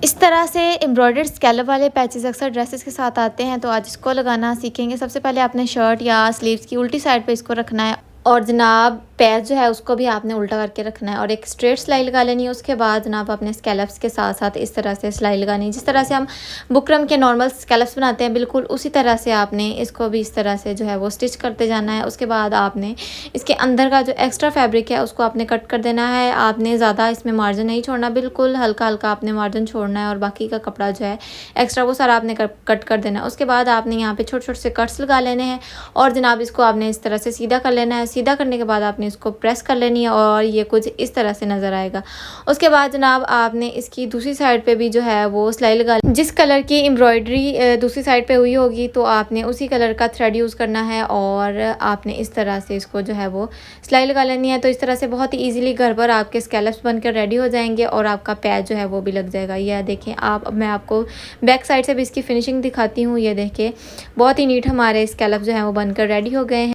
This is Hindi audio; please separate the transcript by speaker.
Speaker 1: इस तरह से एम्ब्रॉयडर्ड स्कैलप वाले पैचेस अक्सर ड्रेसेस के साथ आते हैं, तो आज इसको लगाना सीखेंगे। सबसे पहले आपने शर्ट या स्लीव्स की उल्टी साइड पे इसको रखना है और जनाब पैच जो है उसको भी आपने उल्टा करके रखना है और एक स्ट्रेट सिलाई लगा लेनी है। उसके बाद जनाब अपने स्कैलप्स के साथ साथ इस तरह से सिलाई लगानी है, जिस तरह से हम बुकरम के नॉर्मल स्कैलप्स बनाते हैं बिल्कुल उसी तरह से आपने इसको भी इस तरह से जो है वो स्टिच करते जाना है। उसके बाद आपने इसके अंदर का जो एक्स्ट्रा फैब्रिक है उसको आपने कट कर देना है। आपने ज़्यादा इसमें मार्जिन नहीं छोड़ना, बिल्कुल हल्का हल्का आपने मार्जिन छोड़ना है और बाकी का कपड़ा जो है एक्स्ट्रा वो सारा आपने कट कर देना है। उसके बाद आपने यहाँ पे छोटे छोटे से कट्स लगा लेने हैं और जनाब इसको आपने इस तरह से सीधा कर लेना है। सीधा करने के बाद आपने इसको प्रेस कर लेनी है और ये कुछ इस तरह से नज़र आएगा। उसके बाद जनाब आपने इसकी दूसरी साइड पे भी जो है वो सिलाई लगा, जिस कलर की एम्ब्रॉयडरी दूसरी साइड पे हुई होगी तो आपने उसी कलर का थ्रेड यूज़ करना है और आपने इस तरह से इसको जो है वो सिलाई लगा लेनी है। तो इस तरह से बहुत ही ईजिली घर पर आपके स्कैलप्स बनकर रेडी हो जाएंगे और आपका पैच जो है वो भी लग जाएगा। यह देखें आप, अब मैं आपको बैक साइड से भी इसकी फिनिशिंग दिखाती हूँ। ये देखें बहुत ही नीट हमारे स्कैलप जो है वो बनकर रेडी हो गए हैं।